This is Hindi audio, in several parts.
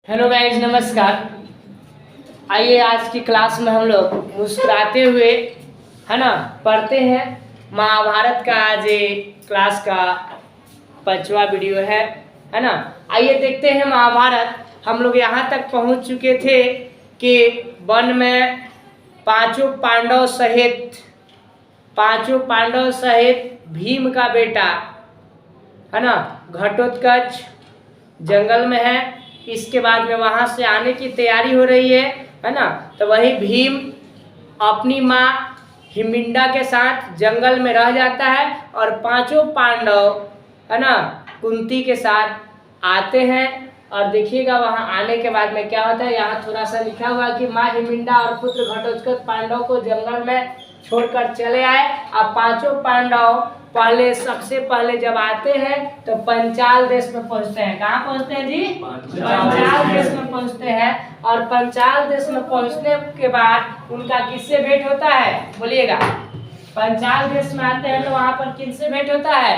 हेलो गाइज, नमस्कार। आइए आज की क्लास में हम लोग मुस्कुराते हुए है ना पढ़ते हैं महाभारत का। आज ये क्लास का 5वां वीडियो है ना। आइए देखते हैं महाभारत। हम लोग यहाँ तक पहुँच चुके थे कि वन में पांचों पांडव सहित भीम का बेटा है ना घटोत्कच जंगल में है। इसके बाद में वहां से आने की तैयारी हो रही है ना। तो वही भीम अपनी माँ हिमिंडा के साथ जंगल में रह जाता है और पांचों पांडव है ना कुंती के साथ आते हैं। और देखिएगा वहां आने के बाद में क्या होता है। यहाँ थोड़ा सा लिखा हुआ कि माँ हिमिंडा और पुत्र घटोत्कच पांडव को जंगल में छोड़कर चले आए। अब पांचों पांडव सबसे पहले जब आते हैं तो पंचाल देश में पहुंचते हैं। कहाँ पहुंचते हैं जी? पंचाल देश में पहुंचते हैं। और पंचाल देश में पहुंचने के बाद उनका किससे भेंट होता है? बोलिएगा। पंचाल देश में आते हैं तो वहां पर किससे भेंट होता है?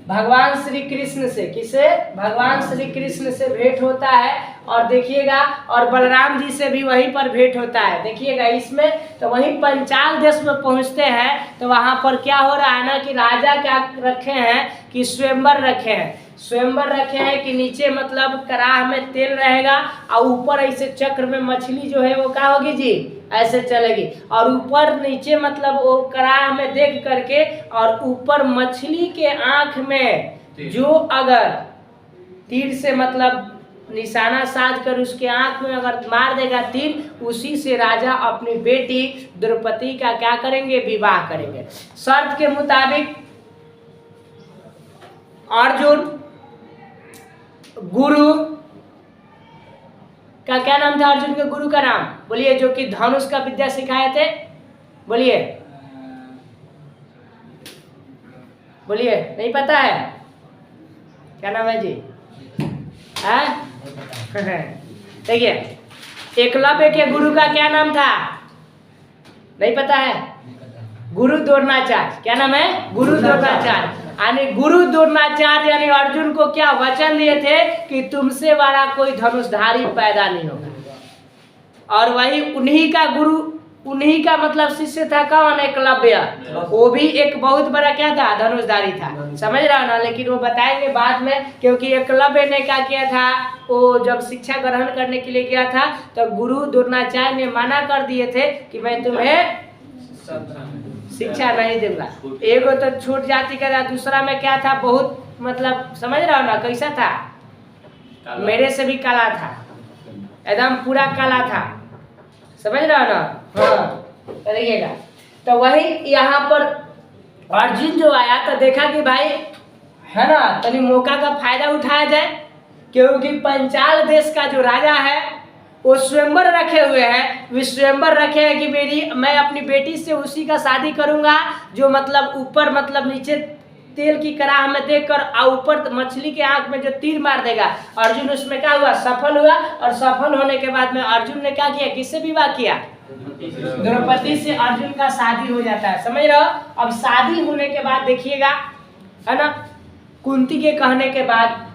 भगवान श्री कृष्ण से। किसे? भगवान श्री कृष्ण से भेंट होता है। और देखिएगा और बलराम जी से भी वहीं पर भेंट होता है। देखिएगा इसमें तो वहीं पंचाल देश में पहुंचते हैं तो वहां पर क्या हो रहा है ना कि राजा क्या रखे हैं कि स्वयंवर रखे हैं। स्वयंवर रखे हैं कि नीचे मतलब कड़ाह में तेल रहेगा और ऊपर ऐसे चक्र में मछली जो है वो क्या होगी जी? ऐसे चलेगी। और ऊपर नीचे मतलब वो कड़ाह में देख करके और ऊपर मछली के आंख में जो अगर तीर से मतलब निशाना साध कर उसके आंख में अगर मार देगा तीर, उसी से राजा अपनी बेटी द्रौपदी का क्या करेंगे? विवाह करेंगे। शर्त के मुताबिक अर्जुन गुरु का क्या नाम था? अर्जुन के गुरु का नाम बोलिए, जो कि धनुष का विद्या सिखाए थे। बोलिए बोलिए, नहीं पता है? क्या नाम है जी? देखिए एकलव्य के गुरु का क्या नाम था? नहीं पता है? गुरु द्रोणाचार्य। क्या नाम है? गुरु द्रोणाचार्य। यानी गुरु द्रोणाचार्य यानी अर्जुन को क्या वचन दिए थे कि तुमसे बड़ा कोई धनुषधारी पैदा नहीं होगा। और वही उन्हीं का मतलब शिष्य था। कौन? एकलव्य। वो भी एक बहुत बड़ा क्या था? धनुषधारी था। समझ रहा हो ना? लेकिन वो बताएंगे बाद में, क्योंकि एकलव्य ने क्या किया था, वो जब शिक्षा ग्रहण करने के लिए गया था तो गुरु द्रोणाचार्य ने मना कर दिए थे कि मैं तुम्हें शिक्षा नहीं दूंगा। एगो तो छूट जाति का था, दूसरा में क्या था बहुत मतलब समझ रहा हो ना कैसा था? मेरे से भी काला था, एकदम पूरा काला था। समझ रहा हो ना? हाँ करिएगा। तो वही यहाँ पर अर्जुन जो आया तो देखा कि भाई है ना तनी मौका का फायदा उठाया जाए, क्योंकि पंचाल देश का जो राजा है वो स्वयंवर रखे हुए हैं। वे स्वयंवर रखे हैं कि मैं अपनी बेटी से उसी का शादी करूंगा जो मतलब ऊपर मतलब नीचे तेल की कड़ाह में देखकर और ऊपर मछली के आंख में जो तीर मार देगा। अर्जुन उसमें क्या हुआ? सफल हुआ। और सफल होने के बाद में अर्जुन ने क्या किया? किससे विवाह किया? द्रौपदी से अर्जुन का शादी हो जाता है। समझ रहे हो? अब शादी होने के बाद देखिएगा है ना कुंती के कहने के बाद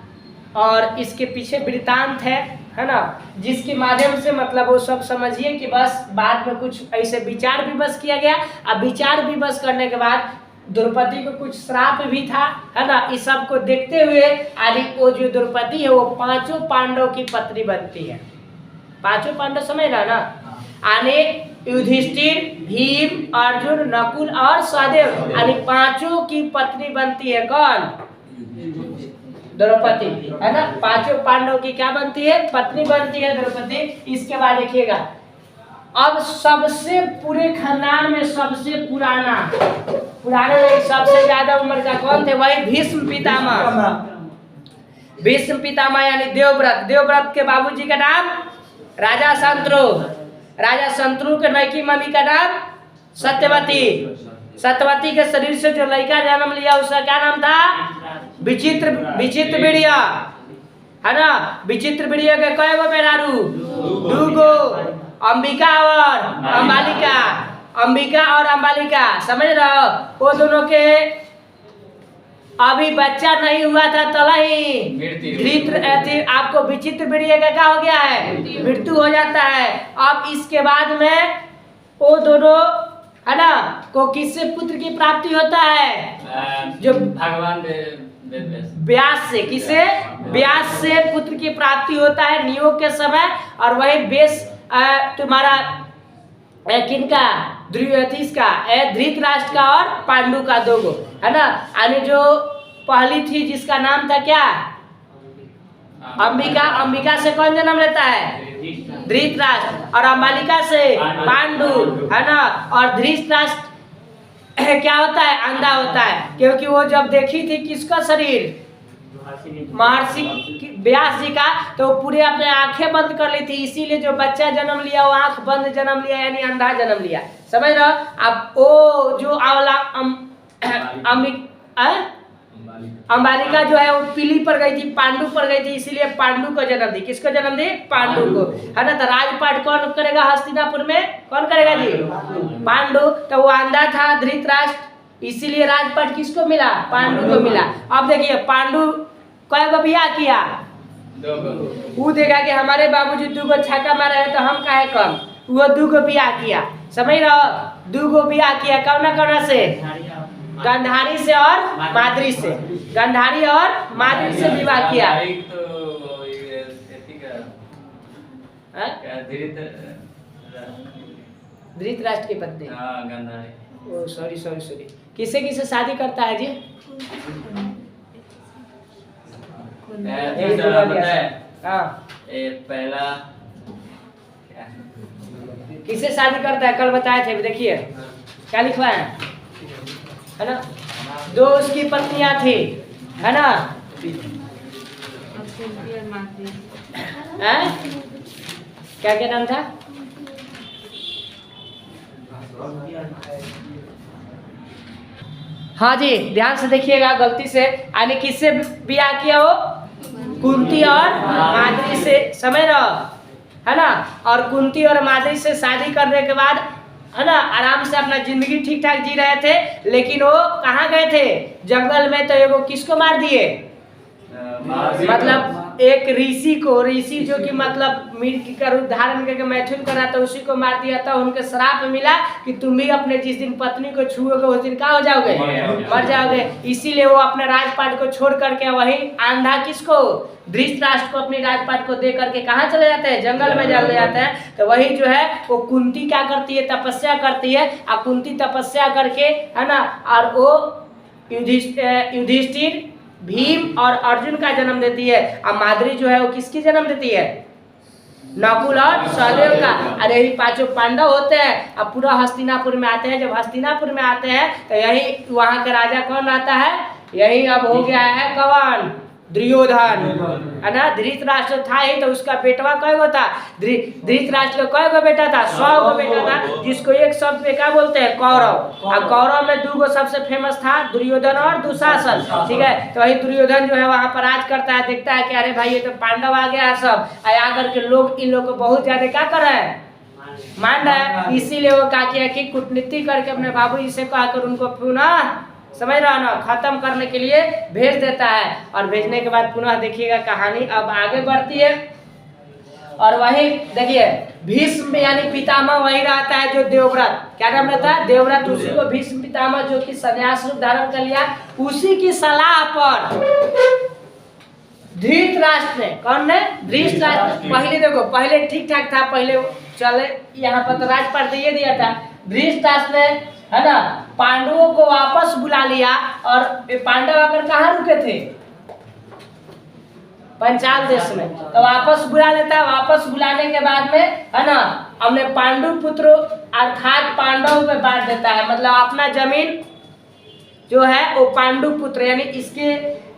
और इसके पीछे वृत्तांत है ना, जिसके माध्यम से मतलब वो सब समझिए कि बस बाद में कुछ ऐसे विचार विमर्श किया गया। अब विचार विमर्श करने के बाद द्रौपदी को कुछ श्राप भी था है ना। इस सब को देखते हुए आदि वो जो द्रौपदी है वो पांचों पांडव की पत्नी बनती है। पांचों पांडव समझ रहा ना? आने युधिष्ठिर, भीम, अर्जुन, नकुल और सहदेव यानी पांचों की पत्नी बनती है। कौन? द्रौपदी है ना। पांचों पांडव की क्या बनती है? पत्नी बनती है द्रौपदी। इसके बाद देखिएगा अब सबसे पूरे खानदान में सबसे पुराने नहीं सबसे ज्यादा उम्र का कौन थे? वही भीष्म पितामह। भीष्म पितामह यानी देवव्रत। देवव्रत के बाबूजी का नाम राजा शंतनु। राजा शंतनु के नैकी मम्मी का नाम सत्यवती। सत्यवती के शरीर से जो लड़का जन्म लिया उसका क्या नाम था? विचित्र वीर्य है ना। विचित्र वीर्य के कई गो मेहरारू? दूगो। अंबिका और अंबालिका। अंबिका और अंबालिका समझ रहे हो? वो दोनों के अभी बच्चा नहीं हुआ था तला ही आपको विचित्र वीर्य का क्या हो गया है, मृत्यु हो जाता है। अब इसके बाद में वो दोनों है ना को किससे पुत्र की प्राप्ति होता है, जो भगवान व्यास से, किसे व्यास से पुत्र की प्राप्ति होता है नियोग के समय। और वही बेस तुम्हारा किनका, धृतराष्ट्र का और पांडु का दोगो है ना। यानी जो पहली थी जिसका नाम था क्या, अंबिका, अंबिका से कौन जन्म लेता है, धृतराष्ट्र, और अंबालिका से पांडु है ना। और धृतराष्ट्र क्या होता है, अंधा होता है, क्योंकि वो जब देखी थी किसका शरीर, महर्षि व्यास जी का, तो पूरे अपने आंखें बंद कर ली थी, इसीलिए जो बच्चा जन्म लिया वो आंख बंद जन्म लिया, यानी अंधा जन्म लिया। समझ रहे हो। अब वो जो अवला अंबालिका जो है वो पीली पर गई थी, पांडु पर गई थी, इसीलिए पांडु को जन्म दी। किसको जन्म दी, पांडु को है ना। तो राजपाट कौन करेगा हस्तिनापुर में, कौन करेगा जी, पांडु। तो वो अंधा था धृतराष्ट्र, इसीलिए राजपाट किसको मिला, पांडु को मिला। अब देखिए पांडु कई गो बियाह किया, वो देखा कि हमारे बाबूजी 2 गो छक्का मारे हैं तो हम काहे कम, वो 2 गो बियाह किया। समझ रहो, 2 गो बियाह किया, कौना से, गंधारी से और माद्री से, गंधारी और माद्री से विवाह किया। धृतराष्ट्र की पत्नी, ओ सॉरी, किसे किसे शादी करता है जी, पहला किसे शादी करता है, कल बताए थे, देखिए क्या लिखवा है ना। 2 उसकी पत्नियां थी है ना, क्या क्या नाम था, हाँ जी ध्यान से देखिएगा, गलती से यानी किससे ब्याह किया हो, कुंती और माद्री से, समझ रहो है ना। और कुंती और माद्री से शादी करने के बाद है ना आराम से अपना जिंदगी ठीक ठाक जी रहे थे। लेकिन वो कहाँ गए थे, जंगल में। तो एगो किसको मार दिए, मतलब एक ऋषि को, ऋषि जो कि मतलब मृग का रूप धारण करके मैथुन करा था, उसी को मार दिया था। उनके श्राप मिला कि तुम भी अपने जिस दिन पत्नी को छुओगे उस दिन क्या हो जाओगे, मर जाओगे। इसीलिए वो अपने राजपाट को छोड़ करके वही आंधा किसको, धृतराष्ट्र को अपनी राजपाट को दे करके कहाँ चले जाते हैं, जंगल में चले जाते हैं। तो वही जो है वो कुंती क्या करती है, तपस्या करती है। और कुंती तपस्या करके है ना, और वो युधिष्ठिर, भीम और अर्जुन का जन्म देती है। और माद्री जो है वो किसकी जन्म देती है, नकुल और सहदेव का। अरे यही 5 पांडव होते हैं। अब पूरा हस्तिनापुर में आते हैं। जब हस्तिनापुर में आते हैं तो यही वहाँ का राजा कौन रहता है, यही अब हो गया है कौन, दुर्योधन है ना। धृतराष्ट्र था ही तो उसका बेटवा कई गो था, धृतराष्ट्र का कई गो बेटा था, 100 गो बेटा था, जिसको एक शब्द में क्या बोलते हैं, कौरव। और कौरव में 2 गो सबसे फेमस था, दुर्योधन और दुशासन। ठीक है, तो वही दुर्योधन जो है वहाँ पर राज करता है, देखता है कि अरे भाई ये तो पांडव आ गया है सब, आकर के लोग इन लोग को बहुत ज्यादा क्या कर रहे हैं, मान रहा है। इसीलिए वो क्या किया कि कूटनीति करके अपने बाबूजी से कहकर उनको पुनः, समझ रहा ना, खत्म करने के लिए भेज देता है। और भेजने के बाद पुनः देखिएगा कहानी अब आगे बढ़ती है। और वही देखिए भीष्म यानी पितामह वही रहता है जो देवव्रत, क्या नाम रहता है, देवव्रत। उसी को भीष्म पितामह जो कि संन्यास रूप धारण कर लिया, उसी की सलाह पर धृतराष्ट्र ने, कौन ने, धृतराष्ट्र। पहले देखो पहले ठीक ठाक था, पहले चले यहाँ पर तो राजपाट दे दिया था। धृतराष्ट्र ने है ना पांडवों को वापस बुला लिया। और पांडव आकर कहाँ रुके थे, पंचाल देश में। तो वापस बुला लेता, वापस बुलाने के बाद में है ना हमने पांडु पुत्र अर्थात पांडव पे बांट देता है। मतलब अपना जमीन जो है वो पांडु पुत्र यानी इसके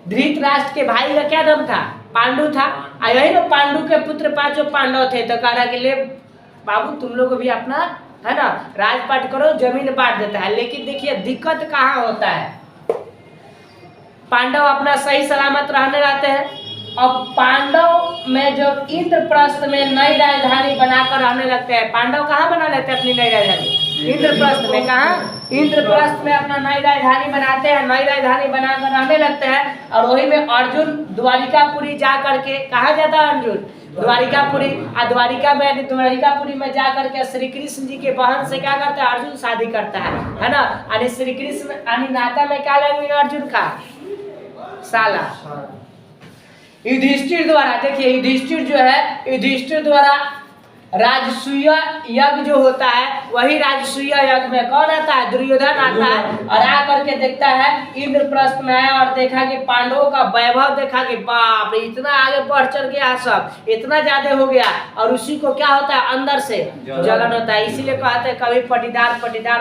धृतराष्ट्र के भाई का क्या नाम था, पांडु था। यही ना पांडु के पुत्र 5 पांडव थे। तो कहा के लिए बाबू तुम लोग भी अपना है ना राजपाट करो, जमीन बांट देता है। लेकिन देखिए दिक्कत कहाँ होता है, पांडव अपना सही सलामत रहने रहते हैं। अब पांडव में जो इंद्रप्रस्थ में नई राजधानी बनाकर रहने लगते हैं, पांडव कहाँ बना लेते हैं अपनी नई राजधानी, इंद्रप्रस्थ में। कहाँ, इंद्रप्रस्थ में अपना नई राजधानी बनाते हैं, नई राजधानी बनाकर रहने लगते हैं। और वही में अर्जुन द्वारिकापुरी जा करके, कहा जाता है अर्जुन द्वारिकापुरी, द्वारिकापुरी में जा करके श्री कृष्ण जी के बहन से क्या करता है अर्जुन, शादी करता है ना। यानी श्री कृष्ण यानी नाता में क्या लगेगा अर्जुन का, साला। युधिष्ठिर द्वारा, देखिए युधिष्ठिर जो है, युधिष्ठिर द्वारा राजसूय यज्ञ जो होता है, वही राजसूय यज्ञ में कौन आता है, दुर्योधन आता है। और आ करके देखता है इंद्रप्रस्थ में है और देखा कि पांडवों का वैभव देखा कि बाप रे इतना आगे बढ़ चढ़ गया, सब इतना ज्यादा हो गया। और उसी को क्या होता है, अंदर से जलन होता है। इसीलिए कहते हैं कभी पटीदार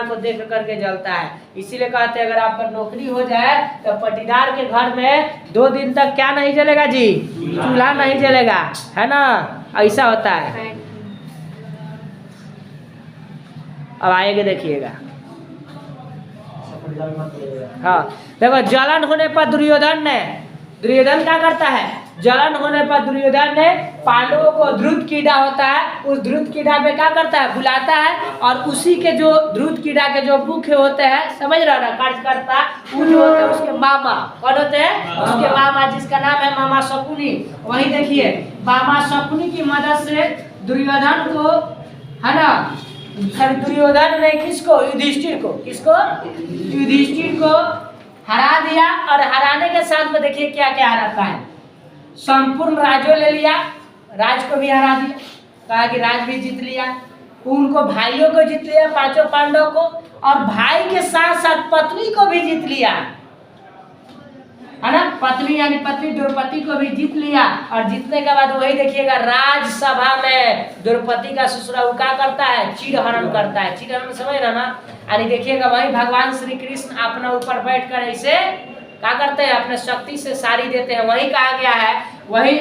को देख करके जलता है। इसीलिए कहते हैं अगर आपका नौकरी हो जाए तो पटीदार के घर में 2 दिन तक क्या नहीं जलेगा जी, चूल्हा नहीं जलेगा, है ना, ऐसा होता है। अब आएगा देखिएगा, हाँ देखो जलन होने पर दुर्योधन क्या करता है, जलन होने पर दुर्योधन ने पांडवों को ध्रुत कीड़ा होता है, उस ध्रुत कीड़ा में क्या करता है, बुलाता है। और उसी के जो ध्रुत कीड़ा के जो मुख्य होते हैं, समझ रहा ना, कार्यकर्ता, वो जो होते हैं उसके मामा, कौन होते हैं, उसके मामा, जिसका नाम है मामा शकुनी। वही देखिए मामा शकुनी की मदद से दुर्योधन को, है ना, दुर्योधन ने किसको, युधिष्ठिर को हरा दिया। और हराने के साथ में देखिए क्या क्या हराता है, संपूर्ण राज्यों ले लिया, राज को भी हरा दिया, कहा कि राज भी जीत लिया, उनको भाइयों को जीत लिया, 5 पांडव को, और भाई के साथ साथ पत्नी को भी जीत लिया, है ना, पत्नी यानी पत्नी द्रौपदी को भी जीत लिया। और जीतने के बाद वही देखिएगा राजसभा में द्रौपदी का ससुरा क्या करता है, चीरहरण करता है। चीरहरण समझ रहा ना, यानी देखिएगा वही भगवान श्री कृष्ण अपना ऊपर बैठकर ऐसे क्या करते हैं, अपने शक्ति से साड़ी देते हैं। वही कहा गया है, वही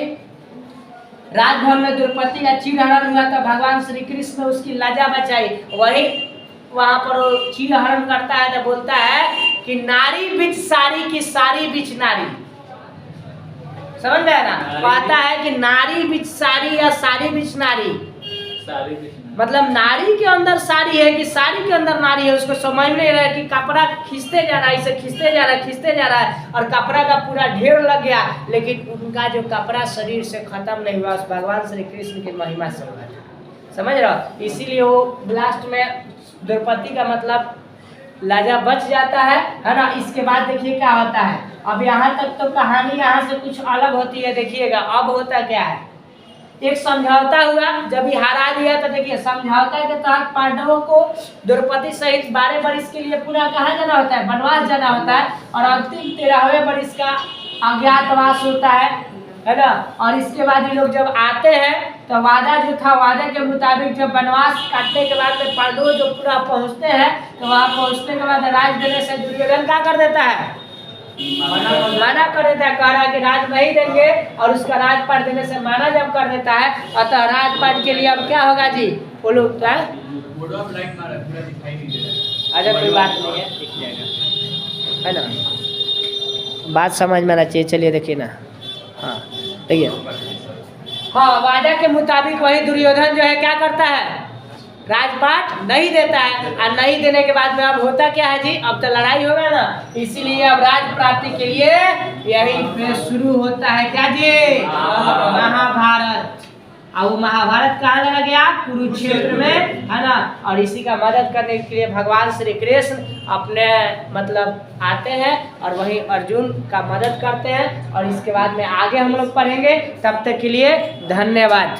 राजभवन में द्रौपदी का चीरहरण हुआ था, भगवान श्री कृष्ण उसकी लज्जा बचाई। वही वहां पर वो चीरहरण करता है तो बोलता है कि नारी बिच सारी की सारी बिच नारी, समझ गए ना, कहता है कि नारी बिच सारी या सारी बिच नारी, मतलब नारी के अंदर साड़ी है कि साड़ी के अंदर नारी है, उसको समझ नहीं रहा है कि कपड़ा खींचते जा रहा है, इसे खींचते जा रहा है और कपड़ा का पूरा ढेर लग गया, लेकिन उनका जो कपड़ा शरीर से खत्म नहीं हुआ, उस भगवान श्री कृष्ण की महिमा से हुआ, समझ रहा हो। इसीलिए वो ब्लास्ट में द्रौपदी का मतलब लाजा बच जाता है ना। इसके बाद देखिए क्या होता है, अब यहाँ तक तो कहानी यहाँ से कुछ अलग होती है, देखिएगा अब होता क्या है, एक समझौता हुआ, जब ये हरा दिया तो देखिए समझौता के तहत पांडवों को द्रौपदी सहित 12 वर्ष के लिए पूरा कहाँ जाना होता है, वनवास जाना होता है। और अंतिम 13वें वर्ष का अज्ञातवास होता है ना। और इसके बाद ये लोग जब आते हैं तो वादा जो था, वादा के मुताबिक जब वनवास काटने के बाद में पांडव जो पूरा पहुँचते हैं, तो वहाँ पहुँचने के बाद राज देने से दुर्योधन क्या कर देता है, मना कर देता है, कह रहा है कि राज नहीं देंगे। और उसका राजपाट देने से मना जब कर देता है, अतः राजपाट के लिए अब क्या होगा जी, वो लोग अच्छा कोई बात नहीं है, दिख जाएगा, है ना, बात समझ में आना चाहिए। चलिए देखिए ना, हाँ देखिए, हाँ वादा के मुताबिक वही दुर्योधन जो है क्या करता है, राजपाट नहीं देता है। और नहीं देने के बाद में अब होता क्या है जी, अब तो लड़ाई होगा ना, इसीलिए अब राज प्राप्ति के लिए यही पे शुरू होता है क्या जी, महाभारत। और वो महाभारत कहाँ लगा गया, कुरुक्षेत्र में, है ना। और इसी का मदद करने के लिए भगवान श्री कृष्ण अपने मतलब आते हैं और वही अर्जुन का मदद करते हैं। और इसके बाद में आगे हम लोग पढ़ेंगे, तब तक के लिए धन्यवाद।